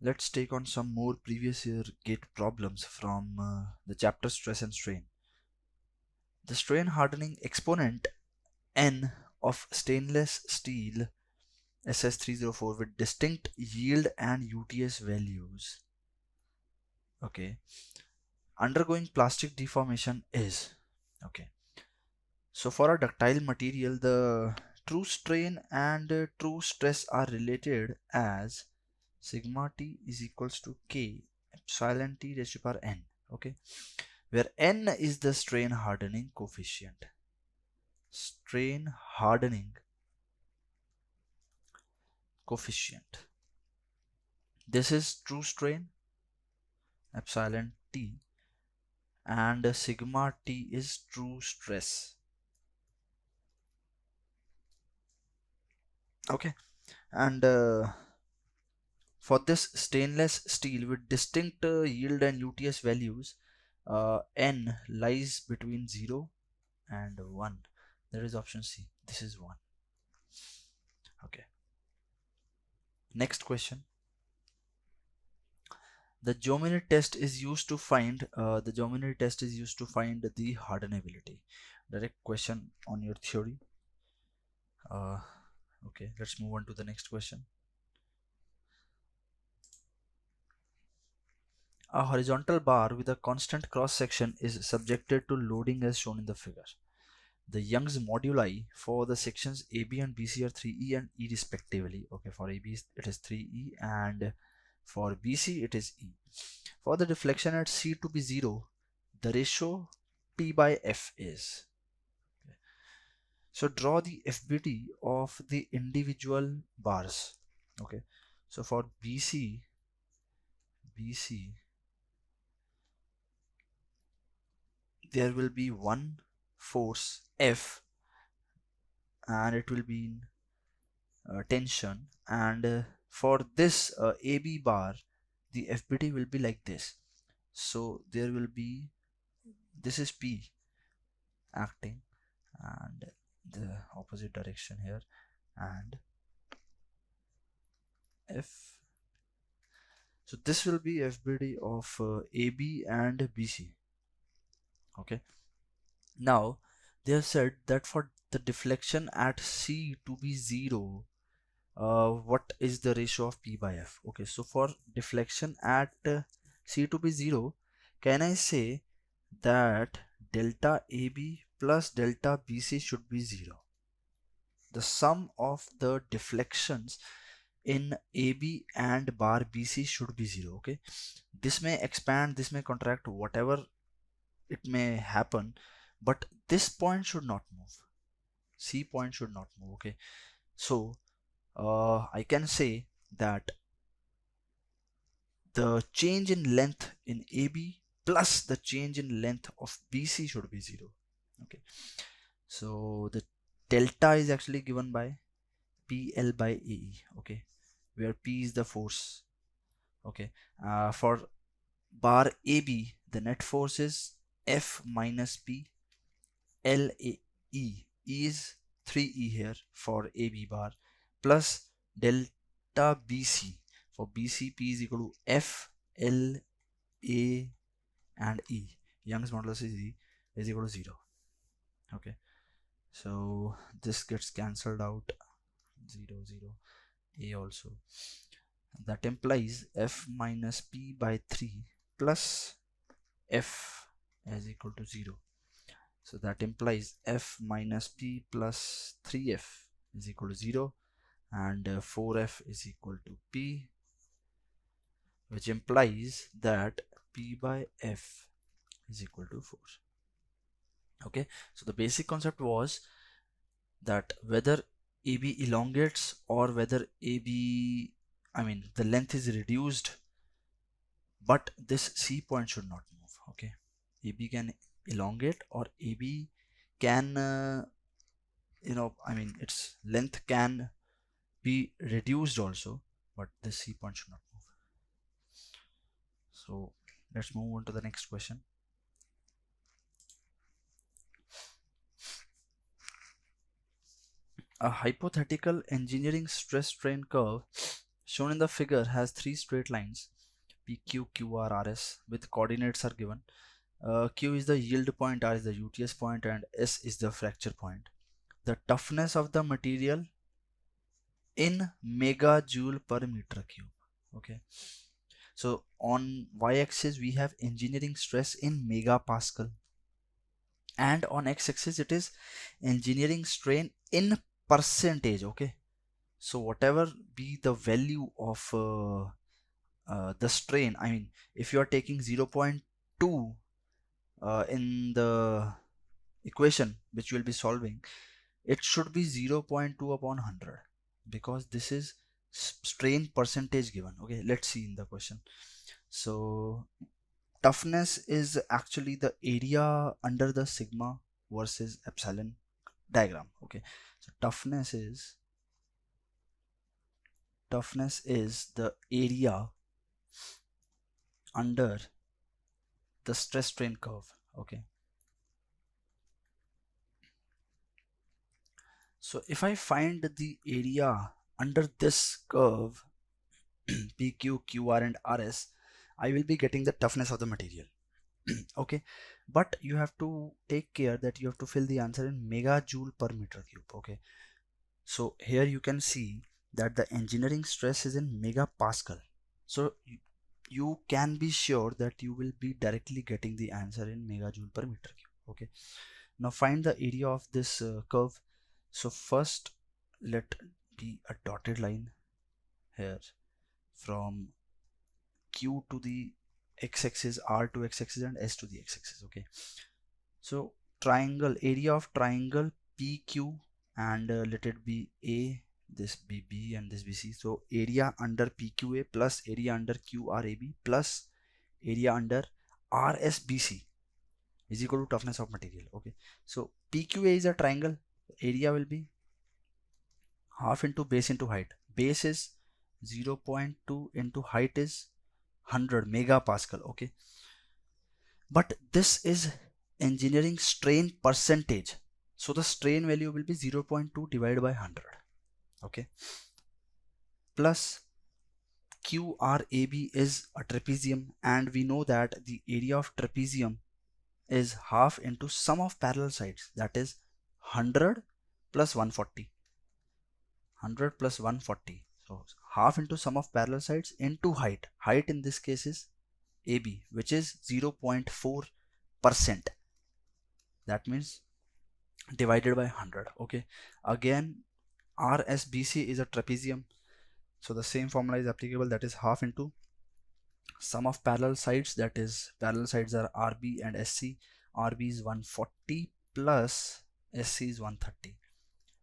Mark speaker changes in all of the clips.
Speaker 1: Let's take on some more previous year gate problems from the chapter stress and strain. The strain hardening exponent N of stainless steel SS304 with distinct yield and UTS values, okay, undergoing plastic deformation is, okay. So for a ductile material, the true strain and true stress are related as sigma t is equals to k epsilon t raised to power n, okay, where n is the strain hardening coefficient. Strain hardening coefficient. This is true strain, epsilon t, and sigma t is true stress. Okay, and for this stainless steel with distinct yield and UTS values, n lies between 0 and 1. That is option C. This is 1. Okay. Next question. The geometry test is used to find the hardenability. Direct question on your theory. Okay, let's move on to the next question. A horizontal bar with a constant cross section is subjected to loading as shown in the figure. The Young's moduli for the sections AB and BC are 3E and E respectively. Okay, for AB it is 3E and for BC it is E. For the deflection at C to be 0, the ratio P by F is. Okay. So draw the FBT of the individual bars. Okay, so for BC, there will be one force F and it will be in tension, and for this AB bar the FBT will be like this. So there will be, this is P acting and the opposite direction here, and F. So this will be FBT of AB and BC. Okay, now they have said that for the deflection at C to be 0, what is the ratio of P by F? Okay, so for deflection at C to be 0, can I say that delta AB plus delta BC should be 0? The sum of the deflections in AB and bar BC should be 0. Okay, this may expand, this may contract, whatever it may happen, but this point should not move. C point should not move. Okay, so I can say that the change in length in AB plus the change in length of BC should be 0. Okay, so the delta is actually given by PL by AE. Okay, where P is the force. Okay, for bar AB, the net force is F minus P. L A E is 3E here for AB bar, plus delta BC. For BC, P is equal to F L A and E. Young's modulus is equal to 0. Okay, so this gets cancelled out, 0 0 A also. That implies F minus P by 3 plus F is equal to 0. So that implies F minus P plus 3F is equal to 0, and 4F is equal to P, which implies that P by F is equal to 4. Okay, so the basic concept was that whether AB elongates or whether the length is reduced, but this C point should not move. Okay, AB can elongate or AB can its length can be reduced also, but the C point should not move. So let's move on to the next question. A hypothetical engineering stress strain curve shown in the figure has three straight lines PQ, QR, RS with coordinates are given. Q is the yield point, R is the UTS point, and S is the fracture point. The toughness of the material in megajoule per meter cube. Okay, so on y-axis we have engineering stress in megapascal, and on x-axis it is engineering strain in percentage. Okay, so whatever be the value of the strain, I mean if you are taking 0.2 in the equation which you will be solving, it should be 0.2 upon 100 because this is strain percentage given. Okay, let's see in the question. So toughness is actually the area under the sigma versus epsilon diagram. Okay, so toughness is the area under the stress strain curve. Okay, so if I find the area under this curve PQ, QR and RS, I will be getting the toughness of the material. Okay, but you have to take care that you have to fill the answer in megajoule per meter cube. Okay, so here you can see that the engineering stress is in megapascal, so you can be sure that you will be directly getting the answer in megajoule per meter cube. Okay, now find the area of this curve. So first let be a dotted line here from Q to the x-axis, R to x-axis and S to the x-axis. Okay, so triangle, area of triangle PQ, and let it be A, this be B and this be C. So area under PQA plus area under QRAB plus area under RSBC is equal to toughness of material. Okay, so PQA is a triangle, area will be half into base into height. Base is 0.2 into height is 100 megapascal. Okay, but this is engineering strain percentage, so the strain value will be 0.2 divided by 100. Okay, plus QRAB is a trapezium, and we know that the area of trapezium is half into sum of parallel sides, that is 100 plus 140. 100 plus 140, so half into sum of parallel sides into height. Height in this case is AB, which is 0.4%. That means divided by 100. Okay, again RSBC is a trapezium, so the same formula is applicable, that is half into sum of parallel sides, that is parallel sides are RB and SC. RB is 140 plus SC is 130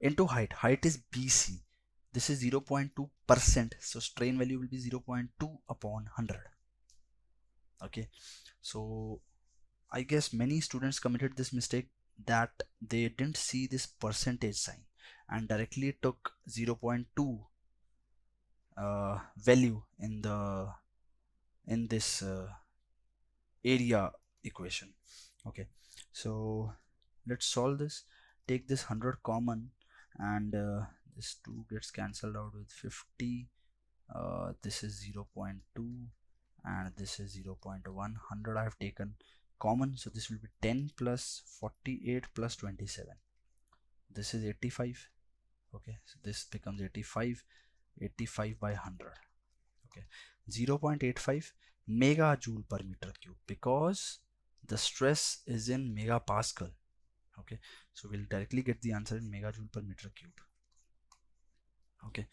Speaker 1: into height. Height is BC, this is 0.2%, so strain value will be 0.2 upon 100. Okay, so I guess many students committed this mistake that they didn't see this percentage sign and directly took 0.2 value in this area equation. Okay, so let's solve this. Take this 100 common, and this 2 gets cancelled out with 50. This is 0.2 and this is 0.1. 100 I have taken common, so this will be 10 plus 48 plus 27. This is 85. Okay, so this becomes 85 by 100. Okay, 0.85 megajoule per meter cube, because the stress is in megapascal. Okay, so we'll directly get the answer in megajoule per meter cube. Okay,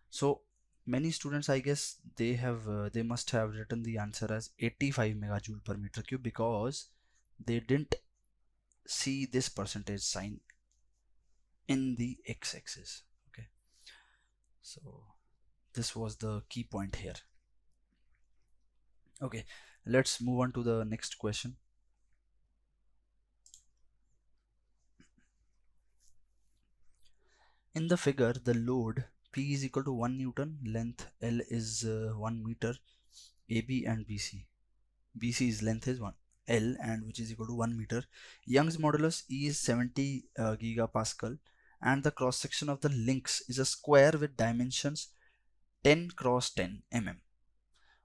Speaker 1: so many students, I guess they must have written the answer as 85 megajoule per meter cube because they didn't see this percentage sign in the x-axis. Okay, so this was the key point here. Okay, let's move on to the next question. In the figure, the load P is equal to 1 Newton, length L is 1 meter, AB and BC. BC's length is 1 L, and which is equal to 1 meter. Young's modulus E is 70 gigapascal, and the cross section of the links is a square with dimensions 10 cross 10 mm.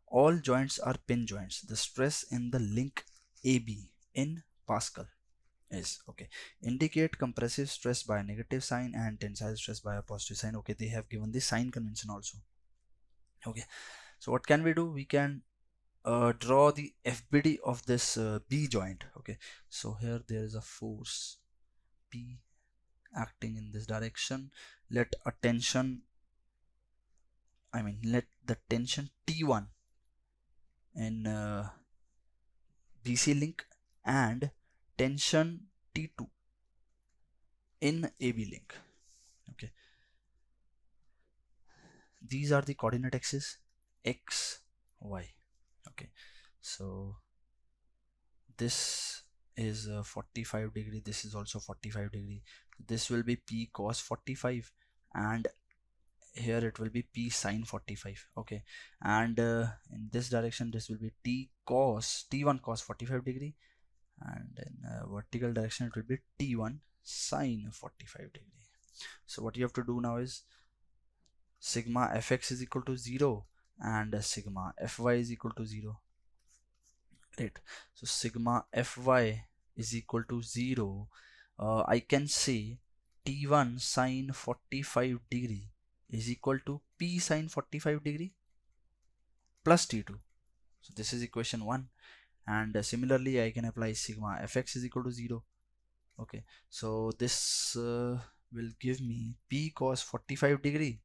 Speaker 1: All joints are pin joints. The stress in the link AB in Pascal is, okay, indicate compressive stress by a negative sign and tensile stress by a positive sign. Okay, they have given the sign convention also. Okay, so what can we do? We can draw the FBD of this B joint. Okay, so here there is a force P acting in this direction. Let a tension, let the tension T1 in BC link and tension T2 in AB link. Okay, these are the coordinate axes X, Y. Okay, so this is 45 degree, this is also 45 degree, this will be P cos 45 and here it will be P sine 45. Okay, and in this direction this will be T1 cos 45 degree, and in vertical direction it will be T1 sine 45 degree. So what you have to do now is sigma fx is equal to 0 and sigma fy is equal to 0. Great. So sigma fy is equal to 0. I can say T1 sine 45 degree is equal to P sine 45 degree plus T2. So this is equation 1, and similarly I can apply sigma fx is equal to 0. Okay, so this will give me P cos 45 degree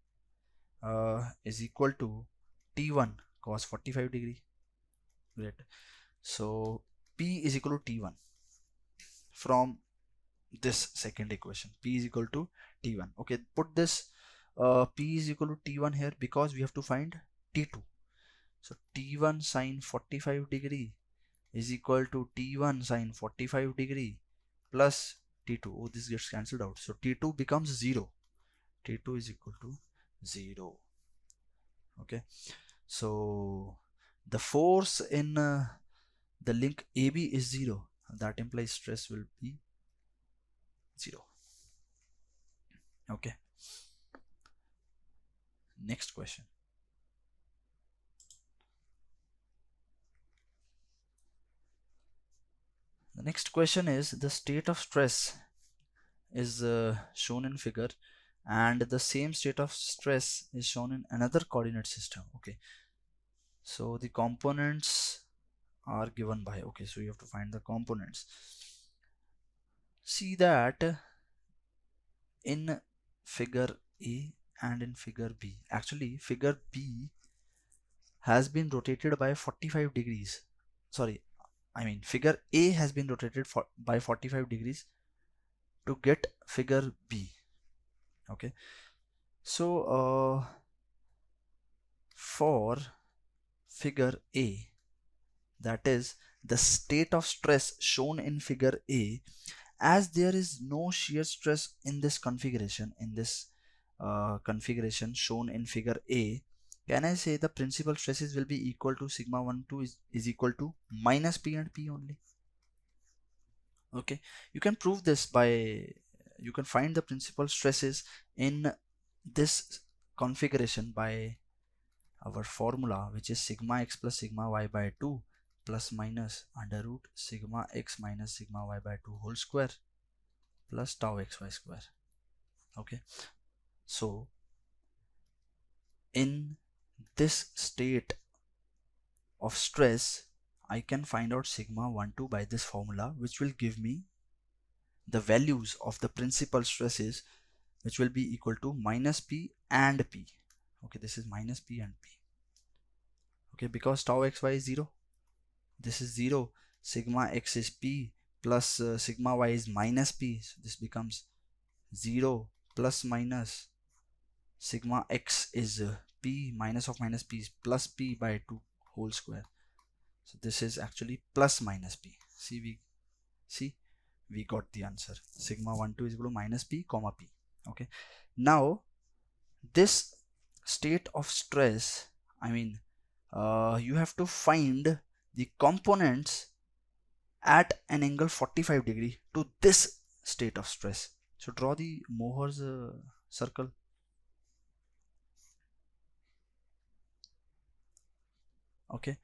Speaker 1: is equal to T1 cos 45 degree. Great. So P is equal to T1 from this second equation. P is equal to T1. Okay, put this P is equal to T1 here because we have to find T2. So T1 sine 45 degree is equal to T1 sine 45 degree plus T2. Oh, this gets cancelled out. So T2 becomes 0. T2 is equal to 0. Okay, so the force in the link AB is 0. That implies stress will be 0. Okay, next question. The next question is the state of stress is shown in figure and the same state of stress is shown in another coordinate system. Okay, so the components are given by, okay, so you have to find the components. See that in figure A and in figure B, actually figure B has been rotated by 45 degrees. Sorry, figure A has been rotated by 45 degrees to get figure B. Okay, so for figure A, that is the state of stress shown in figure A, as there is no shear stress in this configuration, shown in figure A, can I say the principal stresses will be equal to sigma 1 2 is equal to minus P and P only. Okay, you can prove this by, you can find the principal stresses in this configuration by our formula, which is sigma x plus sigma y by 2 plus minus under root sigma x minus sigma y by 2 whole square plus tau xy square. Okay, so in this state of stress I can find out sigma 1 2 by this formula, which will give me the values of the principal stresses, which will be equal to minus P and P. Okay, this is minus P and P. Okay, because tau xy is 0, this is 0, sigma x is P plus sigma y is minus P, so this becomes 0 plus minus sigma x is P minus of minus P is plus P by 2 whole square. So this is actually plus minus P. See we got the answer. Sigma 1 2 is equal to minus P comma P. Okay, now this state of stress, you have to find the components at an angle 45 degree to this state of stress. So draw the Mohr's circle. Okay,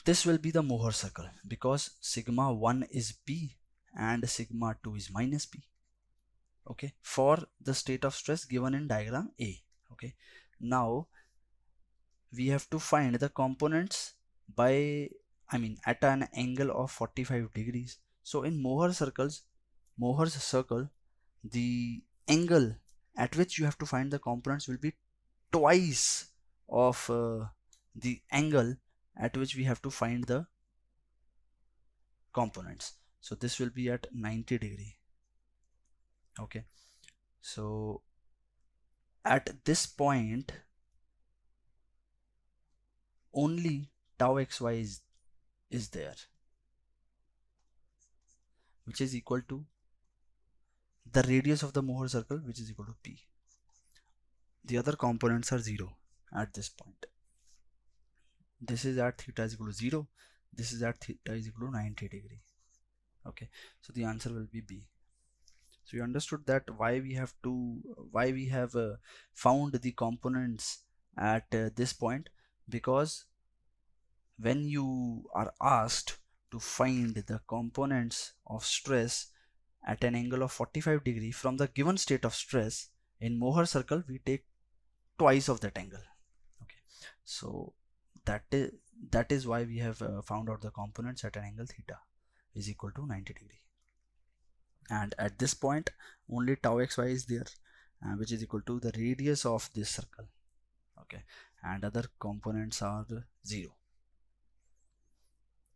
Speaker 1: this will be the Mohr circle because sigma 1 is B and sigma 2 is minus B. Okay, for the state of stress given in diagram A. Okay, now we have to find the components by, I mean, at an angle of 45 degrees. So in Mohr's circle, the angle at which you have to find the components will be twice of the angle at which we have to find the components. So this will be at 90 degree. Okay, so at this point only tau xy is there, which is equal to the radius of the Mohr circle, which is equal to p. The other components are 0 at this point. This is at theta is equal to 0, this is at theta is equal to 90 degree. Okay, so the answer will be B. So you understood that why we have found the components at this point, because when you are asked to find the components of stress at an angle of 45 degree from the given state of stress in Mohr circle, we take twice of that angle. Okay, so that is why we have found out the components at an angle theta is equal to 90 degree, and at this point only tau xy is there, which is equal to the radius of this circle. Okay, and other components are 0.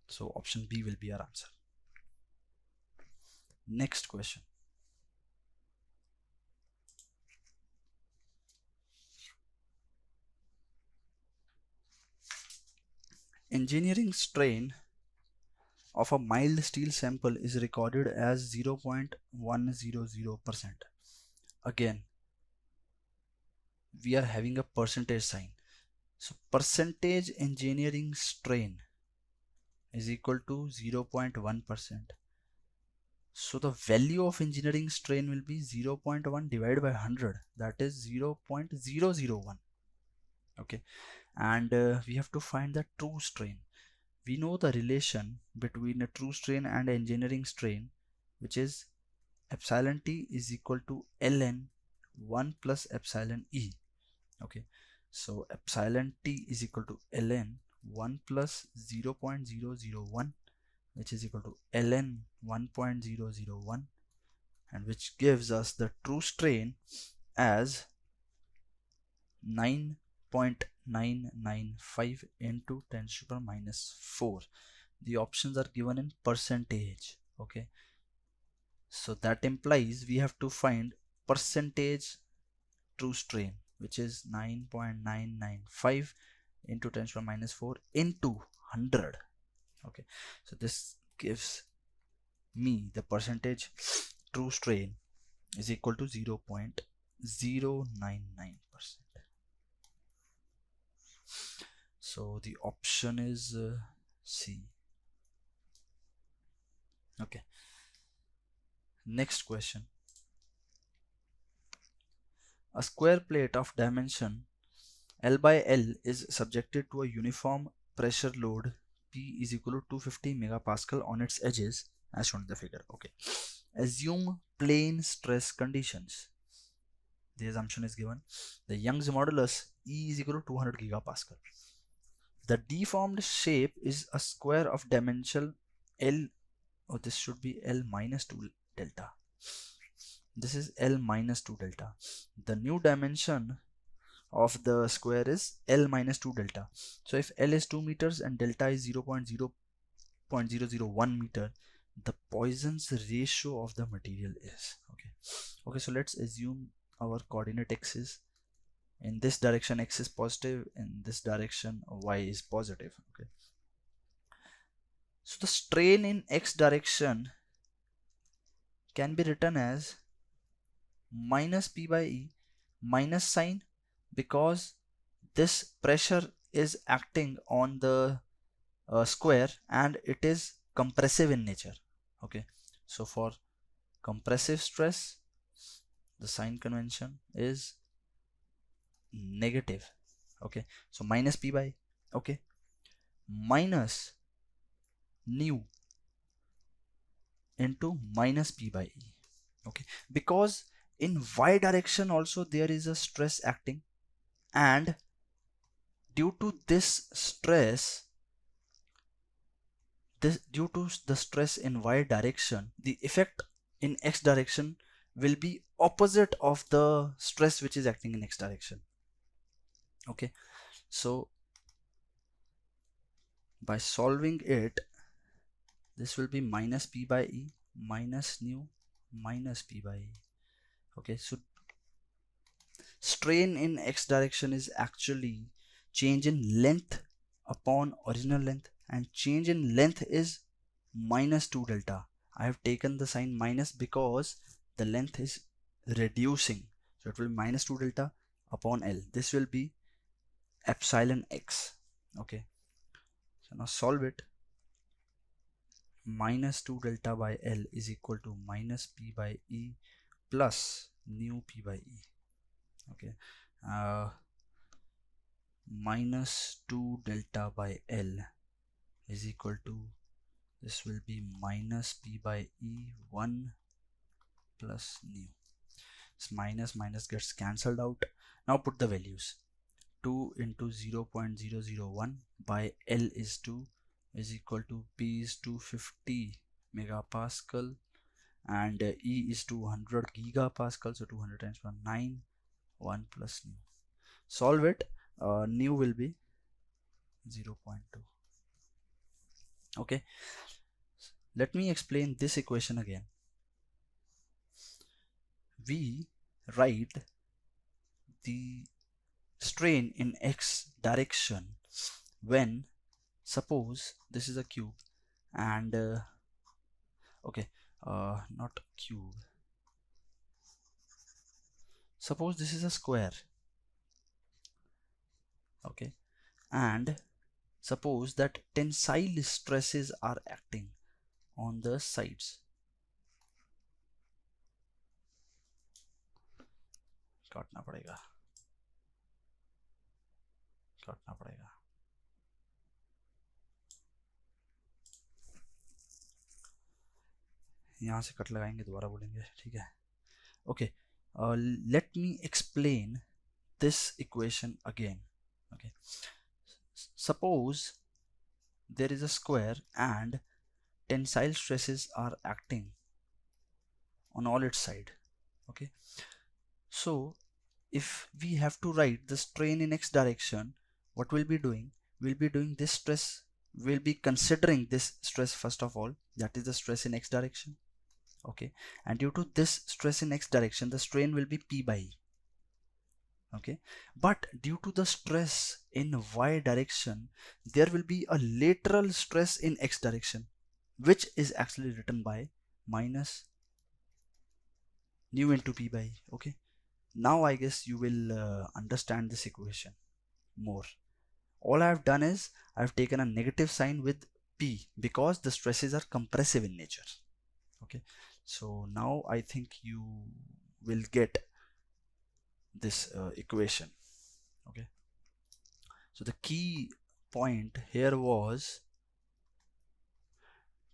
Speaker 1: So option B will be our answer. Next question. Engineering strain of a mild steel sample is recorded as 0.100%. Again, we are having a percentage sign. So percentage engineering strain is equal to 0.1%. So the value of engineering strain will be 0.1 divided by 100, that is 0.001. Okay, and we have to find the true strain. We know the relation between a true strain and engineering strain, which is epsilon t is equal to ln 1 plus epsilon e. Okay, so epsilon t is equal to ln 1 plus 0.001, which is equal to ln 1.001, and which gives us the true strain as 9.995 into 10 to the power minus 4. The options are given in percentage. Okay, so that implies we have to find percentage true strain, which is 9.995 into 10 to the power minus 4 into 100. Okay, so this gives me the percentage true strain is equal to 0.099%. So the option is C. Okay, next question. A square plate of dimension L by L is subjected to a uniform pressure load P is equal to 250 megapascal on its edges as shown in the figure. Okay, assume plane stress conditions. The assumption is given. The Young's modulus E is equal to 200 gigapascal. The deformed shape is a square of dimension L. Oh, this should be L minus 2 delta. This is L minus 2 delta. The new dimension of the square is L minus 2 delta. So if L is 2 meters and delta is 0.001 meter, the Poisson's ratio of the material is. Okay, so let's assume our coordinate x is in this direction, x is positive, in this direction y is positive. Okay, so the strain in x direction can be written as minus p by e minus sign, because this pressure is acting on the square and it is compressive in nature. Okay, so for compressive stress the sign convention is negative. Okay, so minus p by okay, minus nu into minus p by e, okay, because in y direction also there is a stress acting, and due to this stress, due to the stress in y direction, the effect in x direction will be opposite of the stress which is acting in x direction. Okay, so by solving it, this will be minus p by e minus nu minus p by e. Okay, so strain in x direction is actually change in length upon original length, and change in length is minus 2 delta. I have taken the sign minus because the length is reducing, so it will be minus 2 delta upon L. This will be epsilon x. Okay, so now solve it. Minus 2 delta by L is equal to minus p by e plus nu p by e. Okay, uh, minus 2 delta by L is equal to, this will be minus p by e 1 plus nu. This minus minus gets cancelled out. Now put the values. 2 into 0.001 by L is 2 is equal to P is 250 megapascal, and E is 200 gigapascal, so 200 times 1 9, 1 plus nu. Solve it. Nu will be 0.2. Okay, let me explain this equation again. We write the strain in x direction when, suppose this is a cube, and okay, not cube, suppose this is a square, okay, and suppose that tensile stresses are acting on the sides. काटना पड़ेगा, काटना पड़ेगा। यहाँ से cut लगाएंगे, दोबारा बोलेंगे, ठीक है। Okay, let me explain this equation again. Okay, suppose there is a square and tensile stresses are acting on all its side. Okay, so if we have to write the strain in x direction, what we'll be doing, we'll be doing this stress, we'll be considering this stress first of all, that is the stress in x direction. Okay, and due to this stress in x direction, the strain will be p by e. Okay, but due to the stress in y direction, there will be a lateral stress in x direction, which is actually written by minus nu into p by e. Okay, now I guess you will understand this equation more. All I have done is I have taken a negative sign with p because the stresses are compressive in nature. Okay, so now I think you will get this equation. Okay, so the key point here was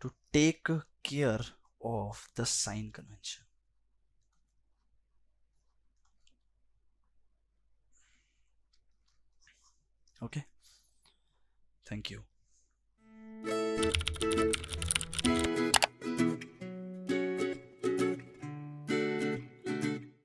Speaker 1: to take care of the sign convention. Okay, thank you.